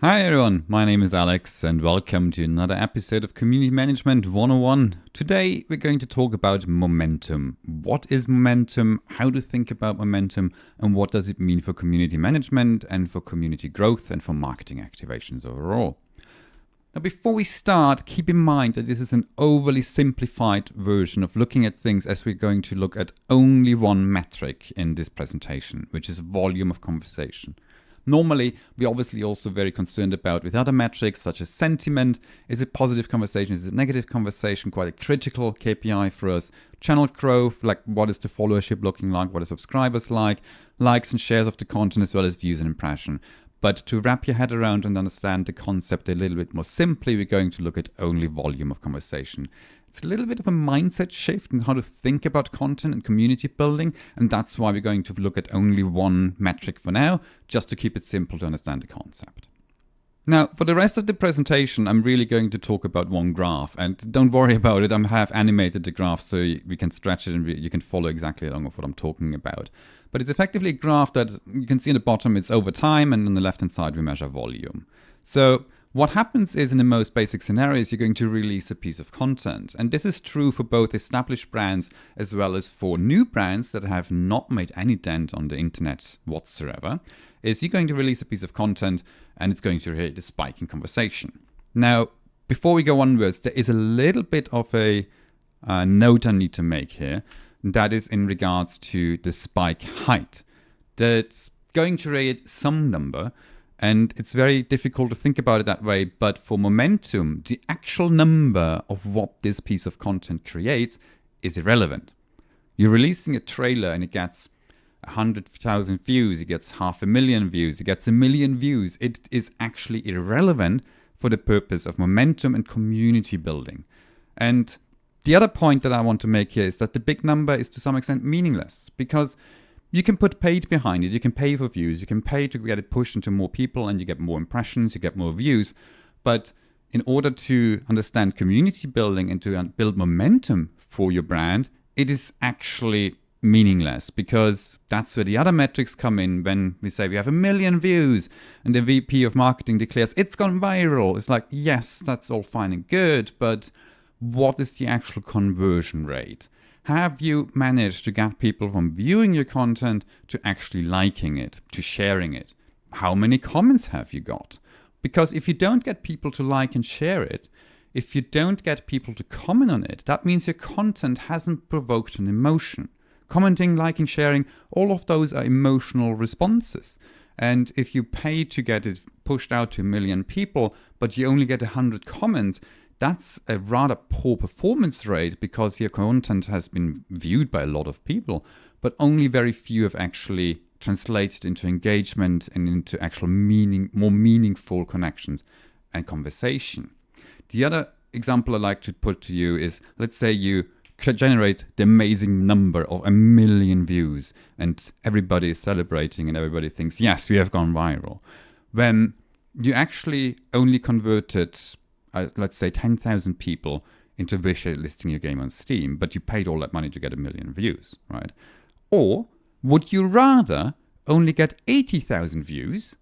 Hi everyone, my name is Alex and welcome to another episode of Community Management 101. Today we're going to talk about momentum. What is momentum, how to think about momentum, and what does it mean for community management and for community growth and for marketing activations overall. Now before we start, keep in mind that this is an overly simplified version of looking at things, as we're going to look at only one metric in this presentation, which is volume of conversation. Normally, we're obviously also very concerned about with other metrics such as sentiment. Is it positive conversation? Is it negative conversation? Quite a critical KPI for us. Channel growth, like what is the followership looking like? What are subscribers like? Likes and shares of the content as well as views and impression. But to wrap your head around and understand the concept a little bit more simply, we're going to look at only volume of conversation. It's a little bit of a mindset shift in how to think about content and community building, and that's why we're going to look at only one metric for now, just to keep it simple to understand the concept. Now, for the rest of the presentation, I'm really going to talk about one graph, and don't worry about it, I have animated the graph so we can stretch it and you can follow exactly along with what I'm talking about. But it's effectively a graph that you can see in the bottom, it's over time, and on the left-hand side, we measure volume. So what happens is, in the most basic scenarios, you're going to release a piece of content. And this is true for both established brands as well as for new brands that have not made any dent on the internet whatsoever, is you're going to release a piece of content and it's going to create a spike in conversation. Now, before we go onwards, there is a little bit of a note I need to make here. That is in regards to the spike height. That's going to create some number. And it's very difficult to think about it that way, but for momentum, the actual number of what this piece of content creates is irrelevant. You're releasing a trailer and it gets 100,000 views, it gets 500,000 views, it gets 1 million views. It is actually irrelevant for the purpose of momentum and community building. And the other point that I want to make here is that the big number is to some extent meaningless, because you can put paid behind it, you can pay for views, you can pay to get it pushed into more people and you get more impressions, you get more views. But in order to understand community building and to build momentum for your brand, it is actually meaningless, because that's where the other metrics come in. When we say we have 1 million views and the VP of marketing declares it's gone viral, it's like, yes, that's all fine and good, but what is the actual conversion rate? Have you managed to get people from viewing your content to actually liking it, to sharing it? How many comments have you got? Because if you don't get people to like and share it, if you don't get people to comment on it, that means your content hasn't provoked an emotion. Commenting, liking, sharing, all of those are emotional responses. And if you pay to get it pushed out to 1 million people, but you only get 100 comments, that's a rather poor performance rate, because your content has been viewed by a lot of people, but only very few have actually translated into engagement and into actual more meaningful connections and conversation. The other example I like to put to you is, let's say you generate the amazing number of 1 million views and everybody is celebrating and everybody thinks, yes, we have gone viral. When you actually only converted let's say 10,000 people into wishlisting your game on Steam, but you paid all that money to get 1 million views, right? Or would you rather only get 80,000 views,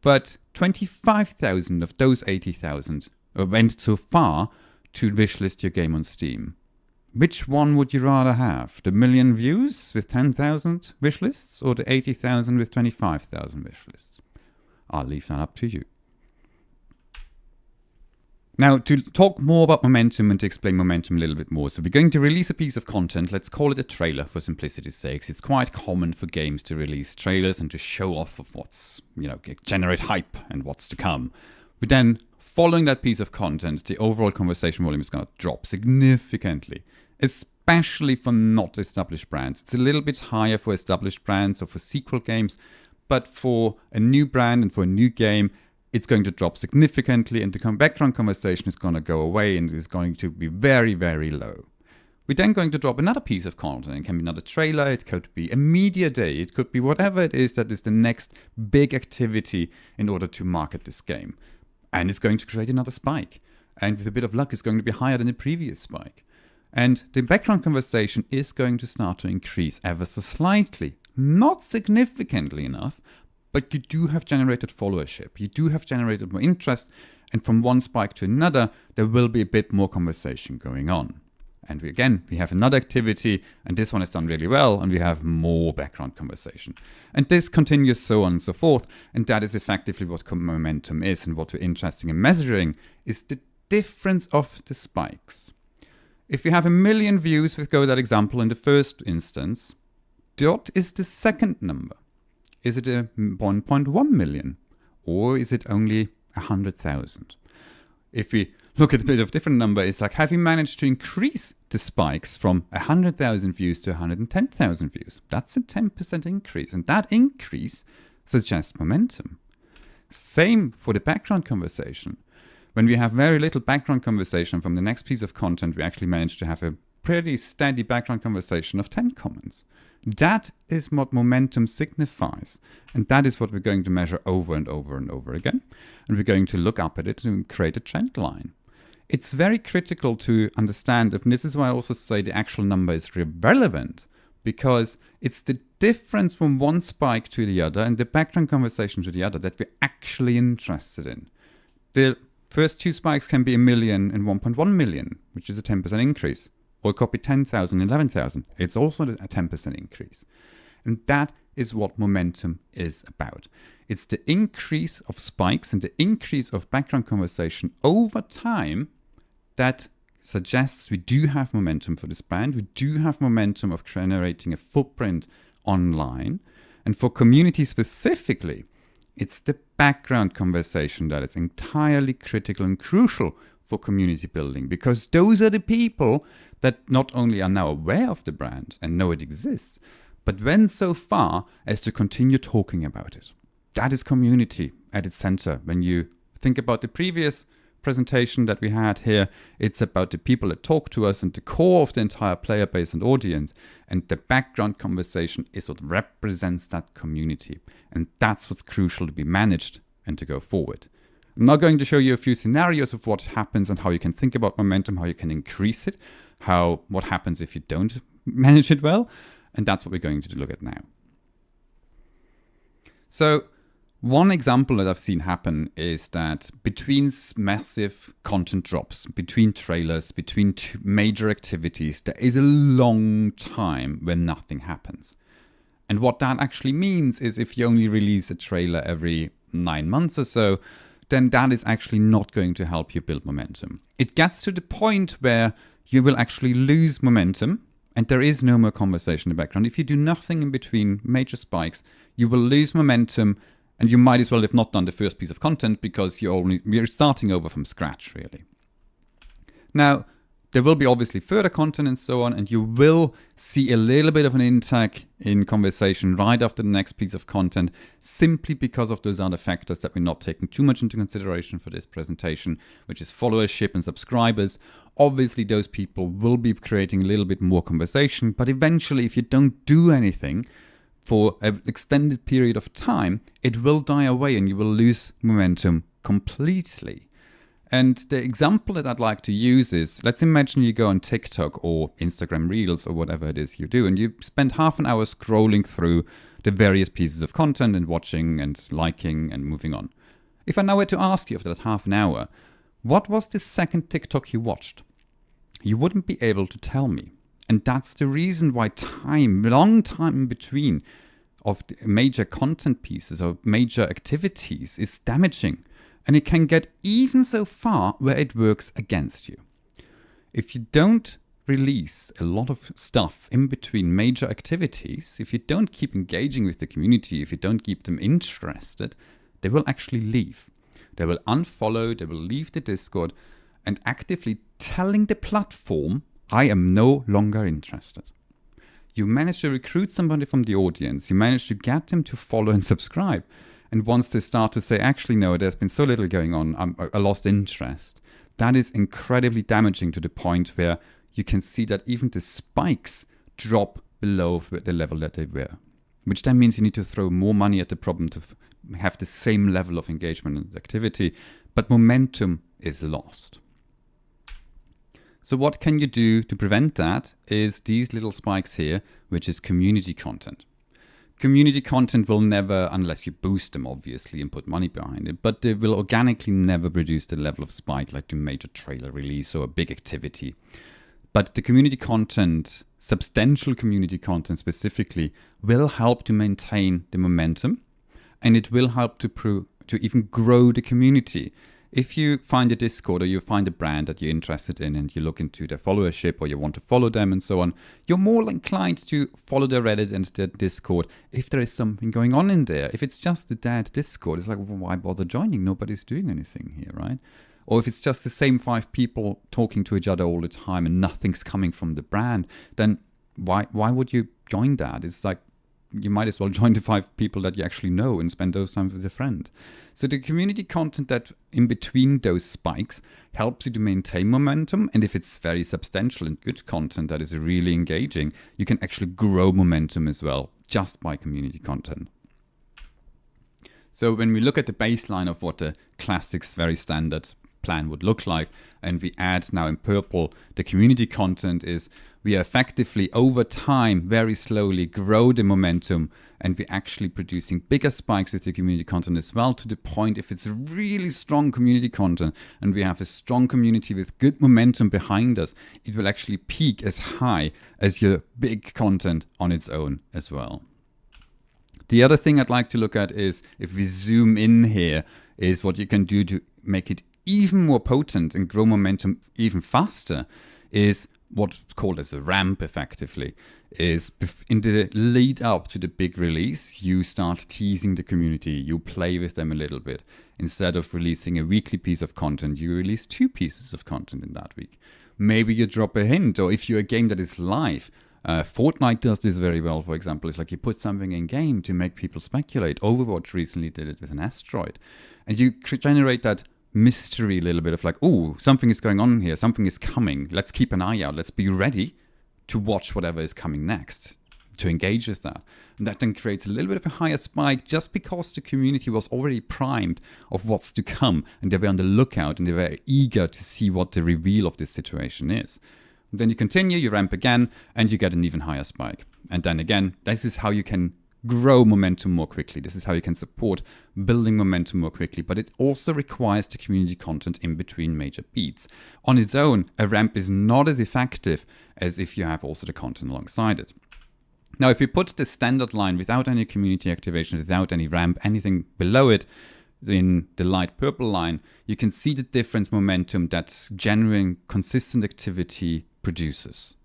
but 25,000 of those 80,000 went so far to wishlist your game on Steam? Which one would you rather have? The 1 million views with 10,000 wishlists, or the 80,000 with 25,000 wishlists? I'll leave that up to you. Now, to talk more about momentum and to explain momentum a little bit more, so we're going to release a piece of content. Let's call it a trailer for simplicity's sake. It's quite common for games to release trailers and to show off of what's, generate hype and what's to come. But then, following that piece of content, the overall conversation volume is going to drop significantly, especially for not established brands. It's a little bit higher for established brands or for sequel games, but for a new brand and for a new game, it's going to drop significantly, and the background conversation is going to go away and is going to be very, very low. We're then going to drop another piece of content. It can be another trailer, it could be a media day, it could be whatever it is that is the next big activity in order to market this game. And it's going to create another spike. And with a bit of luck, it's going to be higher than the previous spike. And the background conversation is going to start to increase ever so slightly. Not significantly enough, but you do have generated followership. You do have generated more interest. And from one spike to another, there will be a bit more conversation going on. And we have another activity, and this one is done really well, and we have more background conversation. And this continues so on and so forth. And that is effectively what momentum is. And what we're interested in measuring is the difference of the spikes. If you have 1 million views, we go that example in the first instance, what is the second number? Is it a 1.1 million? Or is it only 100,000? If we look at a bit of different number, it's like, have you managed to increase the spikes from 100,000 views to 110,000 views? That's a 10% increase. And that increase suggests momentum. Same for the background conversation. When we have very little background conversation from the next piece of content, we actually manage to have a pretty steady background conversation of 10 comments. That is what momentum signifies. And that is what we're going to measure over and over and over again. And we're going to look up at it and create a trend line. It's very critical to understand, and this is why I also say the actual number is relevant, because it's the difference from one spike to the other and the background conversation to the other that we're actually interested in. The first two spikes can be 1 million and 1.1 million, which is a 10% increase. Or copy 10,000, 11,000. It's also a 10% increase. And that is what momentum is about. It's the increase of spikes and the increase of background conversation over time that suggests we do have momentum for this brand. We do have momentum of generating a footprint online. And for community specifically, it's the background conversation that is entirely critical and crucial for community building, because those are the people that not only are now aware of the brand and know it exists, but went so far as to continue talking about it. That is community at its center. When you think about the previous presentation that we had here, it's about the people that talk to us and the core of the entire player base and audience. And the background conversation is what represents that community. And that's what's crucial to be managed and to go forward. I'm now going to show you a few scenarios of what happens and how you can think about momentum, how you can increase it, what happens if you don't manage it well. And that's what we're going to look at now. So one example that I've seen happen is that between massive content drops, between trailers, between two major activities, there is a long time when nothing happens. And what that actually means is if you only release a trailer every 9 months or so, then that is actually not going to help you build momentum. It gets to the point where you will actually lose momentum and there is no more conversation in the background. If you do nothing in between major spikes, you will lose momentum, and you might as well have not done the first piece of content because you're starting over from scratch, really. Now, there will be obviously further content and so on, and you will see a little bit of an intake in conversation right after the next piece of content, simply because of those other factors that we're not taking too much into consideration for this presentation, which is followership and subscribers. Obviously, those people will be creating a little bit more conversation, but eventually, if you don't do anything for an extended period of time, it will die away and you will lose momentum completely. And the example that I'd like to use is, let's imagine you go on TikTok or Instagram Reels or whatever it is you do, and you spend half an hour scrolling through the various pieces of content and watching and liking and moving on. If I now were to ask you after that half an hour, what was the second TikTok you watched? You wouldn't be able to tell me. And that's the reason why long time in between of the major content pieces or major activities is damaging. And it can get even so far where it works against you. If you don't release a lot of stuff in between major activities, if you don't keep engaging with the community, if you don't keep them interested, they will actually leave. They will unfollow, they will leave the Discord, and actively telling the platform, I am no longer interested. You manage to recruit somebody from the audience, you manage to get them to follow and subscribe. And once they start to say, actually, no, there's been so little going on, I lost interest, that is incredibly damaging to the point where you can see that even the spikes drop below the level that they were. Which then means you need to throw more money at the problem to have the same level of engagement and activity, but momentum is lost. So what can you do to prevent that is these little spikes here, which is community content. Community content will never, unless you boost them obviously and put money behind it, but they will organically never produce the level of spike like the major trailer release or a big activity. But the community content, substantial community content specifically, will help to maintain the momentum, and it will help to even grow the community. If you find a Discord or you find a brand that you're interested in and you look into their followership or you want to follow them and so on, you're more inclined to follow their Reddit and their Discord if there is something going on in there. If it's just the dead Discord, it's like, well, why bother joining? Nobody's doing anything here, right? Or if it's just the same 5 people talking to each other all the time and nothing's coming from the brand, then why would you join that? It's like, you might as well join the 5 people that you actually know and spend those time with a friend. So the community content that in between those spikes helps you to maintain momentum. And if it's very substantial and good content that is really engaging, you can actually grow momentum as well just by community content. So when we look at the baseline of what the classics very standard plan would look like, and we add now in purple the community content, is we effectively over time very slowly grow the momentum, and we're actually producing bigger spikes with the community content as well, to the point if it's really strong community content and we have a strong community with good momentum behind us, it will actually peak as high as your big content on its own as well. The other thing I'd like to look at is, if we zoom in here, is what you can do to make it even more potent and grow momentum even faster, is what's called as a ramp effectively. Is in the lead up to the big release, you start teasing the community, you play with them a little bit. Instead of releasing a weekly piece of content, you release 2 pieces of content in that week. Maybe you drop a hint, or if you're a game that is live, Fortnite does this very well, for example. It's like you put something in game to make people speculate. Overwatch recently did it with an asteroid. And you generate that mystery a little bit of like, oh, something is going on here, something is coming, let's keep an eye out, let's be ready to watch whatever is coming next, to engage with that. And that then creates a little bit of a higher spike, just because the community was already primed of what's to come, and they were on the lookout and they were eager to see what the reveal of this situation is. And then you continue, you ramp again, and you get an even higher spike. And then again, this is how you can grow momentum more quickly. This is how you can support building momentum more quickly, but it also requires the community content in between major beats. On its own, a ramp is not as effective as if you have also the content alongside it. Now, if you put the standard line without any community activation, without any ramp, anything below it, in the light purple line, you can see the difference momentum that genuine, consistent activity produces.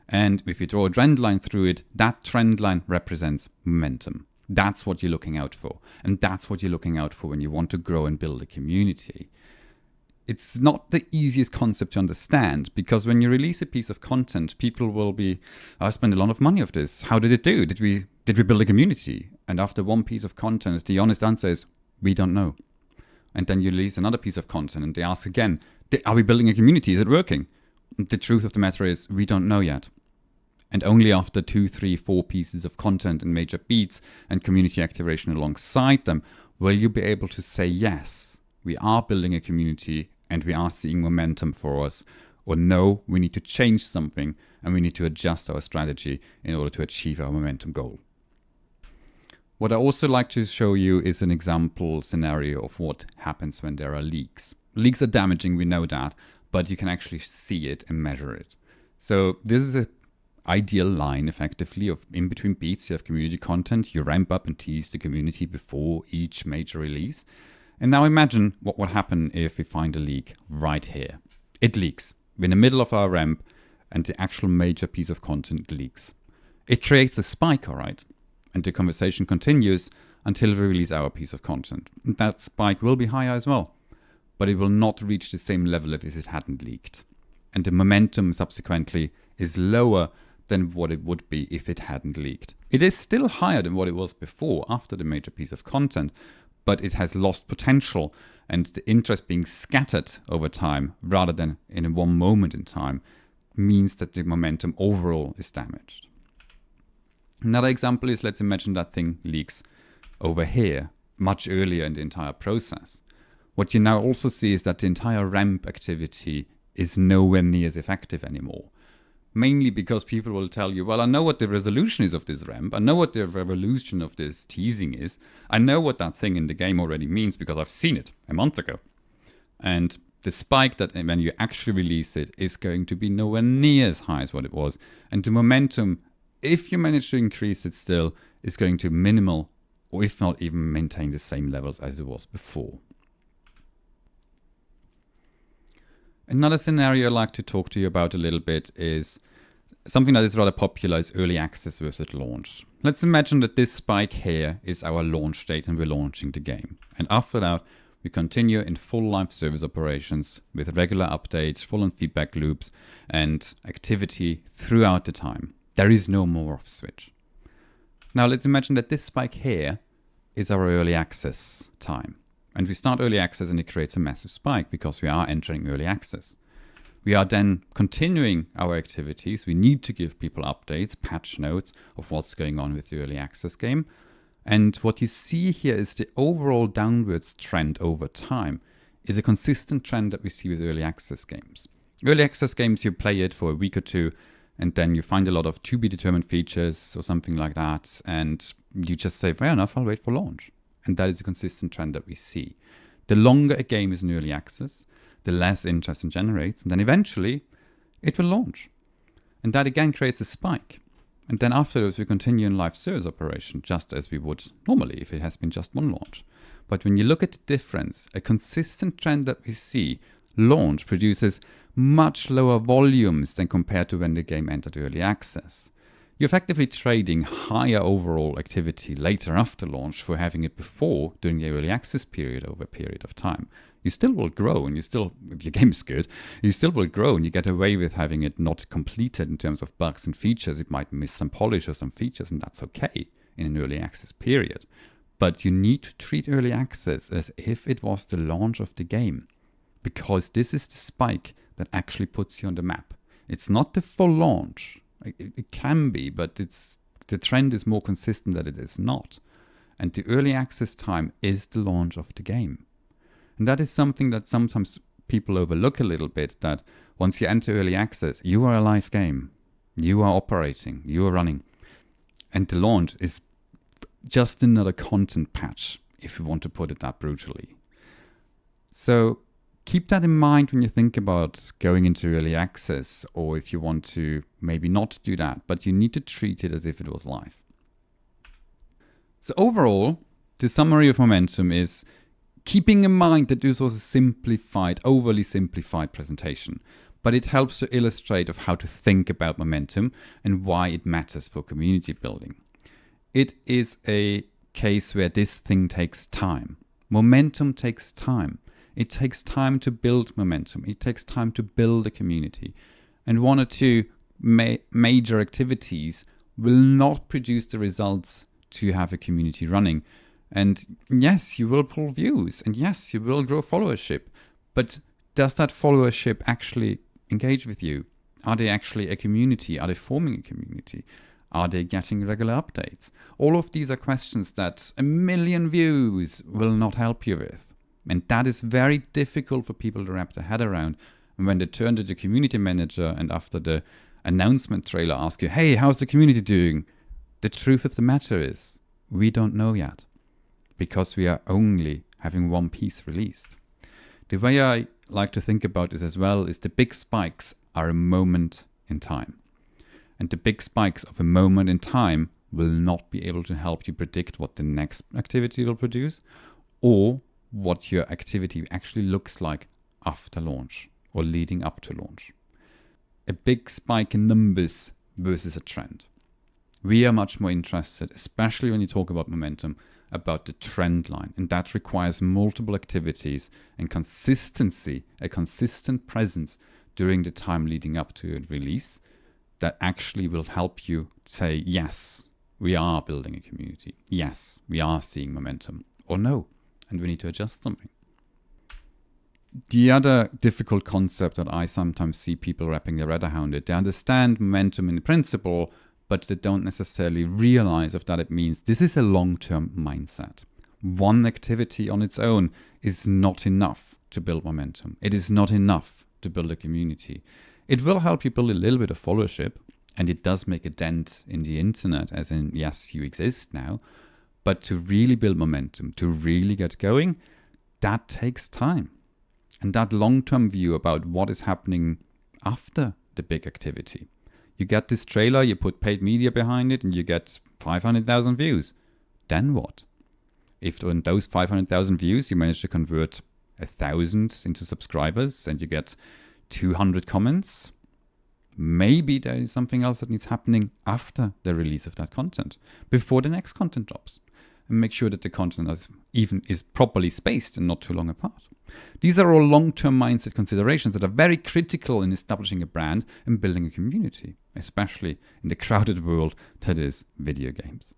And if you draw a trend line through it, that trend line represents momentum. That's what you're looking out for. And that's what you're looking out for when you want to grow and build a community. It's not the easiest concept to understand, because when you release a piece of content, people will be, I spent a lot of money of this. How did it do? Did we build a community? And after one piece of content, the honest answer is, we don't know. And then you release another piece of content and they ask again, are we building a community? Is it working? The truth of the matter is, we don't know yet. And only after 2, 3, 4 pieces of content and major beats and community activation alongside them will you be able to say, yes, we are building a community and we are seeing momentum for us. Or no, we need to change something and we need to adjust our strategy in order to achieve our momentum goal. What I also like to show you is an example scenario of what happens when there are leaks. Leaks are damaging, we know that, but you can actually see it and measure it. So this is an ideal line effectively of in between beats. You have community content, you ramp up and tease the community before each major release. And now imagine what would happen if we find a leak right here. It leaks. We're in the middle of our ramp and the actual major piece of content leaks. It creates a spike, all right? And the conversation continues until we release our piece of content. And that spike will be higher as well, but it will not reach the same level as if it hadn't leaked. And the momentum subsequently is lower than what it would be if it hadn't leaked. It is still higher than what it was before after the major piece of content, but it has lost potential, and the interest being scattered over time rather than in one moment in time means that the momentum overall is damaged. Another example is, let's imagine that thing leaks over here much earlier in the entire process. What you now also see is that the entire ramp activity is nowhere near as effective anymore. mainly because people will tell you, well, I know what the resolution is of this ramp. I know what the revolution of this teasing is. I know what that thing in the game already means because I've seen it a month ago. And the spike that when you actually release it is going to be nowhere near as high as what it was. And the momentum, if you manage to increase it still, is going to minimal, or if not even maintain the same levels as it was before. Another scenario I'd like to talk to you about a little bit is something that is rather popular is early access versus launch. Let's imagine that this spike here is our launch date and we're launching the game. And after that, we continue in full live service operations with regular updates, full on feedback loops, and activity throughout the time. There is no more off switch. Now let's imagine that this spike here is our early access time. And we start early access and it creates a massive spike because we are entering early access. We are then continuing our activities. We need to give people updates, patch notes of what's going on with the early access game. And what you see here is the overall downwards trend over time is a consistent trend that we see with early access games. Early access games, you play it for a week or two, and then you find a lot of to be determined features or something like that. And you just say, fair enough, I'll wait for launch. And that is a consistent trend that we see. The longer a game is in early access, the less interest it generates, and then eventually it will launch. And that again creates a spike. And then afterwards we continue in live service operation, just as we would normally if it has been just one launch. But when you look at the difference, a consistent trend that we see, launch produces much lower volumes than compared to when the game entered early access. You're effectively trading higher overall activity later after launch for having it before during the early access period over a period of time. You still will grow, and you still, if your game is good, you still will grow and you get away with having it not completed in terms of bugs and features. It might miss some polish or some features, and that's okay in an early access period. But you need to treat early access as if it was the launch of the game, because this is the spike that actually puts you on the map. It's not the full launch. It can be, but the trend is more consistent that it is not. And the early access time is the launch of the game. And that is something that sometimes people overlook a little bit, that once you enter early access, you are a live game. You are operating, you are running. And the launch is just another content patch, if you want to put it that brutally. So keep that in mind when you think about going into early access, or if you want to maybe not do that, but you need to treat it as if it was live. So overall, the summary of momentum is keeping in mind that this was a simplified, overly simplified presentation, but it helps to illustrate of how to think about momentum and why it matters for community building. It is a case where this thing takes time. Momentum takes time. It takes time to build momentum. It takes time to build a community. And one or two major activities will not produce the results to have a community running. And yes, you will pull views. And yes, you will grow followership. But does that followership actually engage with you? Are they actually a community? Are they forming a community? Are they getting regular updates? All of these are questions that 1 million views will not help you with. And that is very difficult for people to wrap their head around. And when they turn to the community manager and after the announcement trailer ask you, hey, how's the community doing? The truth of the matter is, we don't know yet, because we are only having one piece released. The way I like to think about this as well is the big spikes are a moment in time. And the big spikes of a moment in time will not be able to help you predict what the next activity will produce, or what your activity actually looks like after launch or leading up to launch. A big spike in numbers versus a trend. We are much more interested, especially when you talk about momentum, about the trend line. And that requires multiple activities and consistency, a consistent presence during the time leading up to a release that actually will help you say, yes, we are building a community. Yes, we are seeing momentum. Or no, and we need to adjust something. The other difficult concept that I sometimes see people wrapping their head around it, they understand momentum in principle, but they don't necessarily realize of that it means this is a long-term mindset. One activity on its own is not enough to build momentum. It is not enough to build a community. It will help you build a little bit of followership, and it does make a dent in the internet, as in, yes, you exist now. But to really build momentum, to really get going, that takes time. And that long-term view about what is happening after the big activity. You get this trailer, you put paid media behind it, and you get 500,000 views. Then what? If on those 500,000 views you manage to convert 1,000 into subscribers and you get 200 comments, maybe there is something else that needs happening after the release of that content, before the next content drops. And make sure that the content is properly spaced and not too long apart. These are all long-term mindset considerations that are very critical in establishing a brand and building a community, especially in the crowded world that is video games.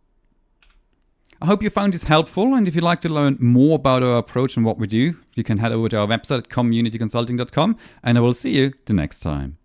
I hope you found this helpful, and if you'd like to learn more about our approach and what we do, you can head over to our website at communityconsulting.com, and I will see you the next time.